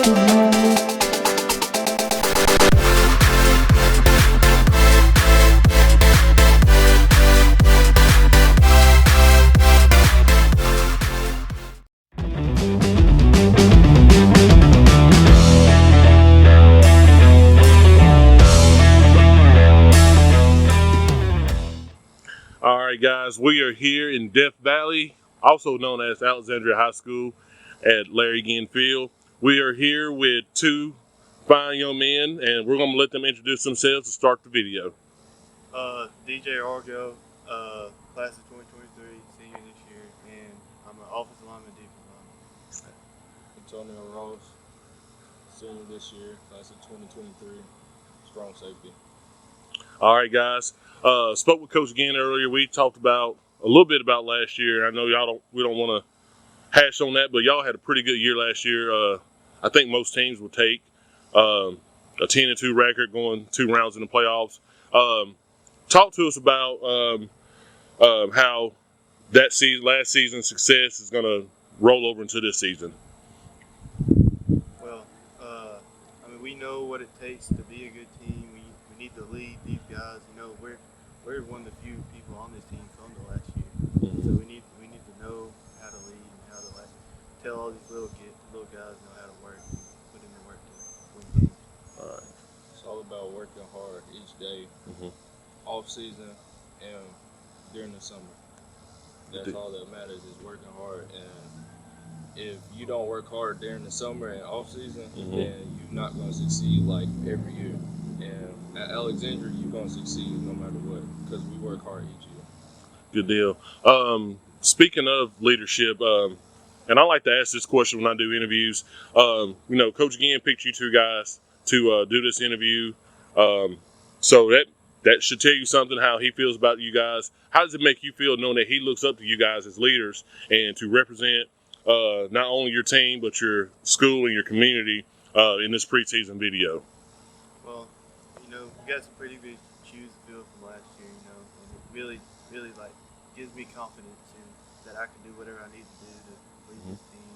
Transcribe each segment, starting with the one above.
All right, guys, we are here in Death Valley, also known as Alexandria High School at Larry Ginn Field. We are here with two fine young men, and we're going to let them introduce themselves to start the video. DJ Argo, class of 2023, senior this year, and I'm an offensive lineman, defensive lineman. Antonio Ross, senior this year, class of 2023, strong safety. All right, guys. Spoke with Coach Ginn earlier. We talked about a little bit about last year. I know we don't want to hash on that, but y'all had a pretty good year last year. I think most teams will take a 10-2 record, going 2 rounds in the playoffs. Talk to us about how that last season's success is going to roll over into this season. Well, we know what it takes to be a good team. We need to lead these guys. We're one of the few people on this team from the last year, so we need to know how to lead and how to tell all these little guys know how to work and put in the work to win games. All right. It's all about working hard each day, off season and during the summer. That's all that matters is working hard. And if you don't work hard during the summer and off season, then you're not going to succeed like every year. And at Alexandria, you're going to succeed no matter what because we work hard each year. Good deal. Speaking of leadership, and I like to ask this question when I do interviews. Coach Ginn picked you two guys to do this interview, so that should tell you something how he feels about you guys. How does it make you feel knowing that he looks up to you guys as leaders and to represent not only your team but your school and your community in this preseason video? Well, we got some pretty big shoes to fill from last year, and it really gives me confidence in that I can do whatever I need to do to lead this team,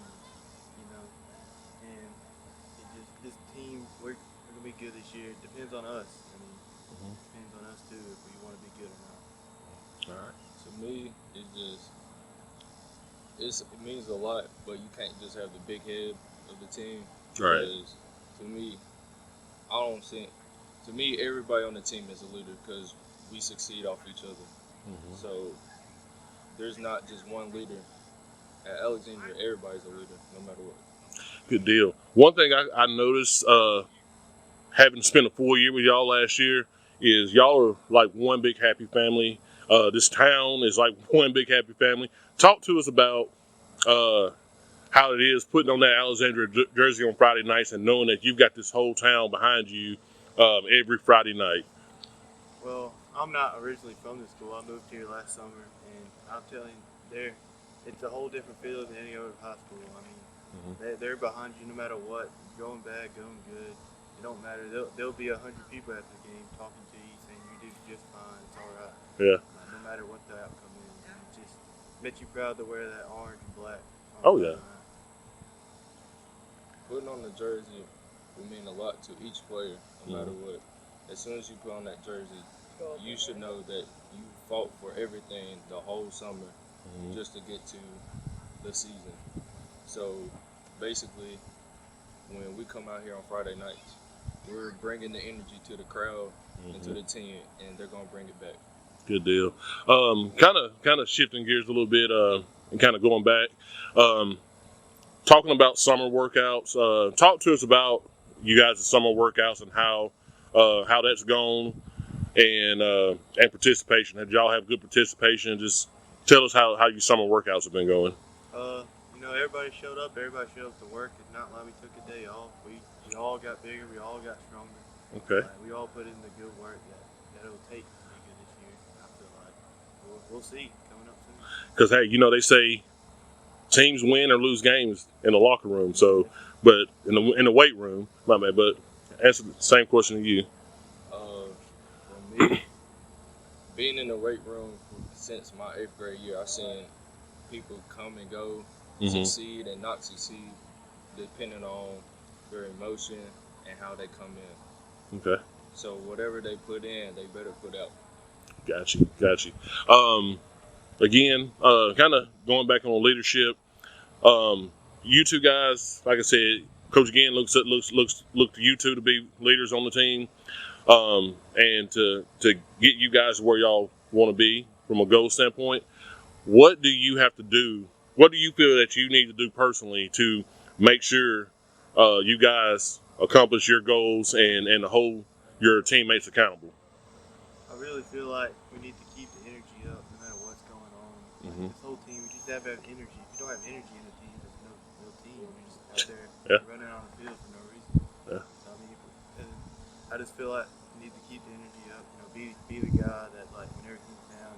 and this team, we're going to be good this year. It depends on us. It depends on us too if we want to be good or not. All right. To me, it means a lot, but you can't just have the big head of the team. Right. Because to me, everybody on the team is a leader because we succeed off each other. So there's not just one leader. At Alexandria, everybody's a leader, no matter what. Good deal. One thing I noticed, having spent a full year with y'all last year, is y'all are like one big happy family. This town is like one big happy family. Talk to us about how it is putting on that Alexandria jersey on Friday nights and knowing that you've got this whole town behind you every Friday night. Well, I'm not originally from this school. I moved here last summer, and I'm telling you, it's a whole different feel than any other high school. They're behind you no matter what. Going bad, going good. It don't matter. There'll be 100 people after the game talking to you, saying you did just fine. It's all right. Yeah. No matter what the outcome is, and it just makes you proud to wear that orange and black. Oh yeah. Putting on the jersey will mean a lot to each player, no matter what. As soon as you put on that jersey, you should know that you fought for everything the whole summer just to get to the season. So basically, when we come out here on Friday nights, we're bringing the energy to the crowd and to the team, and they're going to bring it back. Good deal. Kind of shifting gears a little bit and kind of going back. Talking about summer workouts. Talk to us about you guys' summer workouts and how that's gone and participation. Did y'all have good participation? Just tell us how your summer workouts have been going. Everybody showed up. Everybody showed up to work. It's not like we took a day off. We all got bigger. We all got stronger. Okay. We all put in the good work that it'll take to be good this year. I feel like we'll see coming up soon. Because hey, they say teams win or lose games in the locker room. So, but in the weight room, my man. But answer the same question to you. For me, being in the weight room since my 8th grade year, I've seen people come and go, succeed and not succeed, depending on their emotion, and how they come in. Okay. So whatever they put in, they better put out. Got you. Again, kind of going back on leadership. You two guys, like I said, Coach Ginn look to you two to be leaders on the team, and to get you guys where y'all want to be from a goal standpoint. What do you have to do? What do you feel that you need to do personally to make sure you guys accomplish your goals and hold your teammates accountable? I really feel like we need to keep the energy up no matter what's going on. Mm-hmm. This whole team, we just have to have energy. If you don't have energy in a team, there's no team. You're just out there running on the field for no reason. Yeah. So, I mean, I just feel like we need to keep the energy up. You know, be the guy that, like, when everything's down,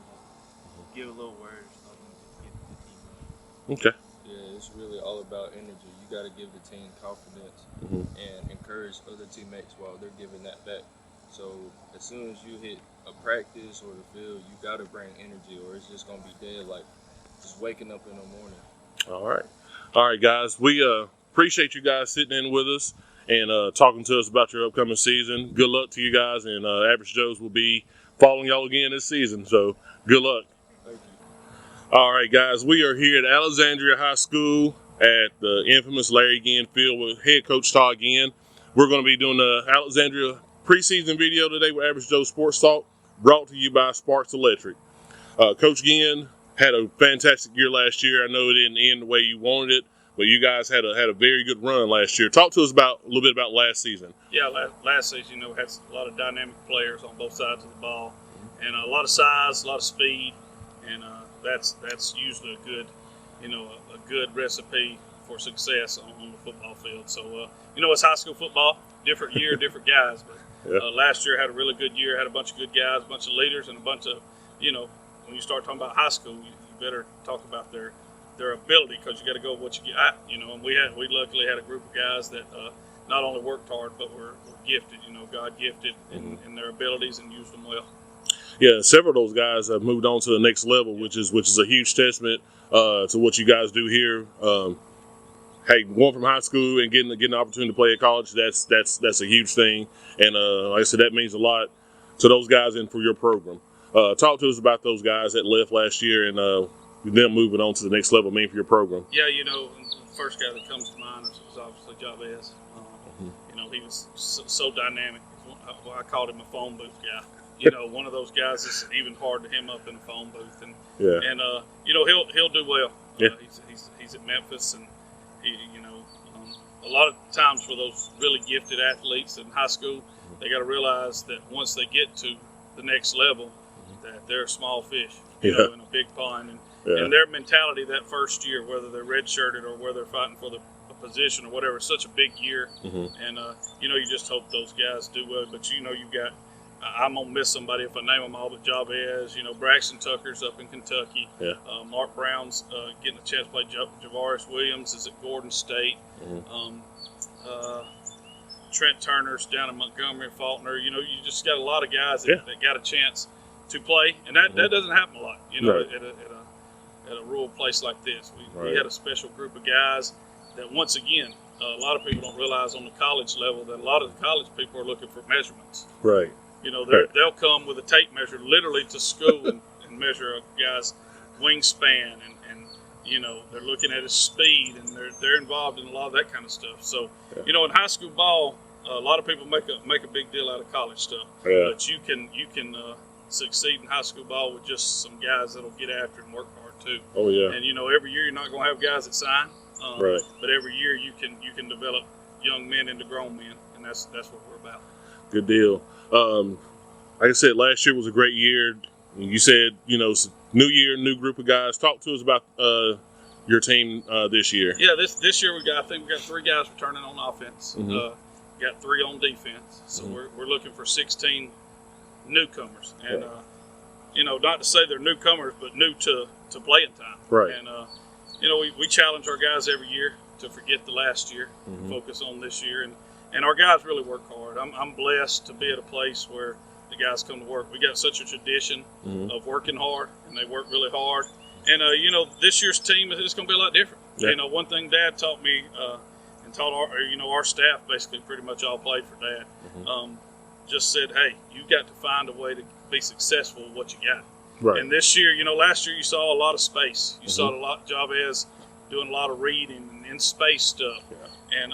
just give a little word or something to get the team up. Okay. Yeah, it's really all about energy. You got to give the team confidence and encourage other teammates while they're giving that back. So as soon as you hit a practice or the field, you got to bring energy, or it's just gonna be dead, like just waking up in the morning. All right, guys. We appreciate you guys sitting in with us and talking to us about your upcoming season. Good luck to you guys, and Average Joes will be following y'all again this season. So good luck. Thank you. All right, guys. We are here at Alexandria High School at the infamous Larry Ginn Field with head coach Todd Ginn. We're going to be doing the Alexandria preseason video today with Average Joe Sports Talk, brought to you by Sparks Electric. Coach Ginn had a fantastic year last year. I know it didn't end the way you wanted it, but you guys had a very good run last year. Talk to us a little bit about last season. Yeah, last season, we had a lot of dynamic players on both sides of the ball, and a lot of size, a lot of speed, and that's usually a good, a good recipe for success on the football field. So, it's high school football, different year, different guys, but last year had a really good year, had a bunch of good guys, a bunch of leaders, and a bunch of, when you start talking about high school, you better talk about their ability, because you got to go with what you got, and we luckily had a group of guys that not only worked hard, but were gifted, God gifted in their abilities and used them well. Yeah, several of those guys have moved on to the next level, which is a huge testament to what you guys do here. Hey, going from high school and getting the opportunity to play at college, that's a huge thing. And like I said, that means a lot to those guys and for your program. Talk to us about those guys that left last year and them moving on to the next level mean for your program. Yeah, the first guy that comes to mind is obviously Jabez. He was so dynamic. I called him a phone booth guy. One of those guys that's even hard to hem up in a phone booth. And he'll do well. Yeah. He's at Memphis, and a lot of times for those really gifted athletes in high school, they got to realize that once they get to the next level, that they're a small fish, in a big pond. And their mentality that first year, whether they're redshirted or whether they're fighting for a position or whatever, it's such a big year. And, you just hope those guys do well. But, you've got, I'm going to miss somebody if I name them all, but Jabez, Braxton Tucker's up in Kentucky. Mark Brown's getting a chance to play. Javaris Williams is at Gordon State. Trent Turner's down in Montgomery, Faulkner. You just got a lot of guys that got a chance to play, and that doesn't happen a lot, at a rural place like this. We had a special group of guys that, once again, a lot of people don't realize on the college level that a lot of the college people are looking for measurements. Right. They'll come with a tape measure literally to school and measure a guy's wingspan, and they're looking at his speed, and they're involved in a lot of that kind of stuff. So, in high school ball, a lot of people make a big deal out of college stuff. But you can succeed in high school ball with just some guys that'll get after and work hard too. Oh yeah. And every year you're not going to have guys that sign, but every year you can develop young men into grown men, and that's what we're about. Good deal. Like I said, last year was a great year. You said, new year, new group of guys. Talk to us about your team this year. Yeah, this year I think we got 3 guys returning on offense. Got 3 on defense. So we're looking for 16 newcomers, and not to say they're newcomers, but new to playing time. Right. And we challenge our guys every year to forget the last year, focus on this year, and our guys really work hard. I'm blessed to be at a place where the guys come to work. We got such a tradition of working hard, and they work really hard. And this year's team is going to be a lot different. One thing Dad taught me and taught our staff basically pretty much all played for Dad. Just said, hey, you got to find a way to be successful with what you got. Right. And this year, last year you saw a lot of space. You saw a lot Javez doing a lot of reading and in space stuff. Yeah. And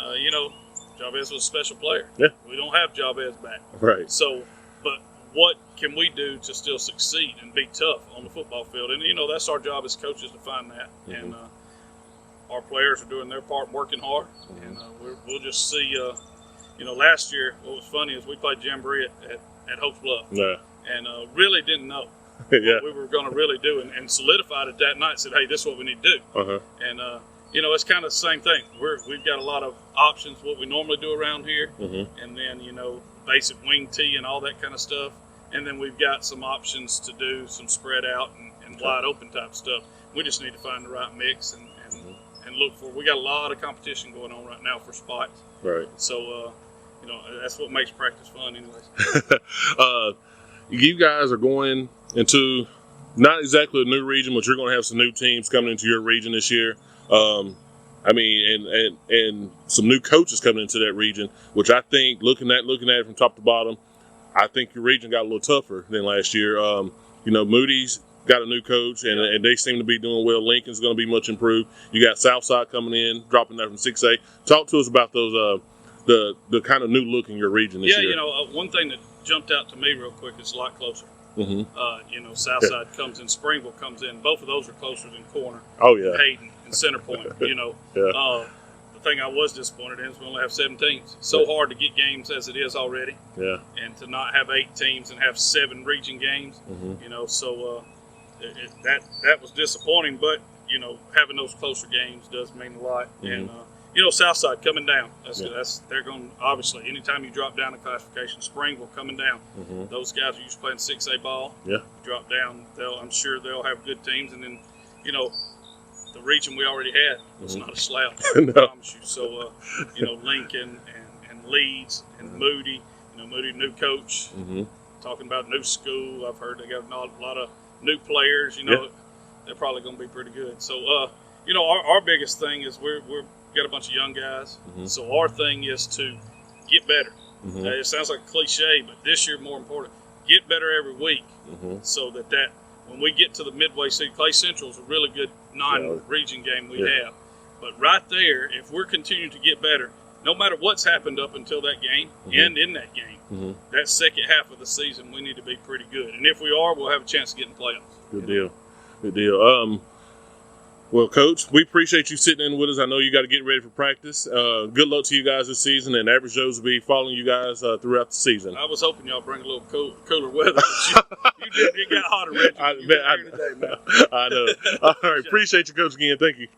Javez was a special player. Yeah. We don't have Javez back. Right. So, but what can we do to still succeed and be tough on the football field? And that's our job as coaches to find that. And our players are doing their part, working hard. And we'll just see. Last year, what was funny is we played Jamboree at Hope's Bluff. Yeah. And really didn't know what we were going to really do, and solidified it that night. Said, hey, this is what we need to do. And it's kind of the same thing. We've got a lot of options, what we normally do around here, and then basic wing tee and all that kind of stuff. And then we've got some options to do some spread out and wide open type stuff. We just need to find the right mix and look for. We got a lot of competition going on right now for spots. Right. So that's what makes practice fun, anyways. You guys are going into not exactly a new region, but you're going to have some new teams coming into your region this year. And some new coaches coming into that region, which I think, looking at it from top to bottom, I think your region got a little tougher than last year. Moody's got a new coach, and they seem to be doing well. Lincoln's going to be much improved. You got Southside coming in, dropping there from 6A. Talk to us about those the kind of new look in your region this year. One thing that jumped out to me real quick is a lot closer. Southside comes in, Springville comes in. Both of those are closer than Corner. Oh, yeah. Hayden and Center Point, The thing I was disappointed in is we only have 7 teams. So hard to get games as it is already. Yeah. And to not have 8 teams and have 7 region games, so that was disappointing. But, having those closer games does mean a lot. And, Southside coming down. They're going to, obviously, anytime you drop down a classification, Springville coming down. Those guys are used to playing 6A ball. Yeah. Drop down, I'm sure they'll have good teams. And then, the region we already had was not a slouch. I promise you. So, Lincoln and Leeds and Moody, Moody, new coach, talking about new school. I've heard they got a lot of new players. They're probably going to be pretty good. So, our biggest thing is we're got a bunch of young guys. So our thing is to get better. It sounds like a cliche, but this year more important. Get better every week, so that when we get to the midway season, Clay Central is a really good non-region game we have. But right there, if we're continuing to get better, no matter what's happened up until that game and in that game, that second half of the season, we need to be pretty good. And if we are, we'll have a chance to get in the playoffs. Good deal. Good deal. Well, Coach, we appreciate you sitting in with us. I know you got to get ready for practice. Good luck to you guys this season, and Average Joe's will be following you guys throughout the season. I was hoping y'all bring a little cooler weather. You did. It got hotter, Reggie. I know. All right. Appreciate you, Coach, again. Thank you.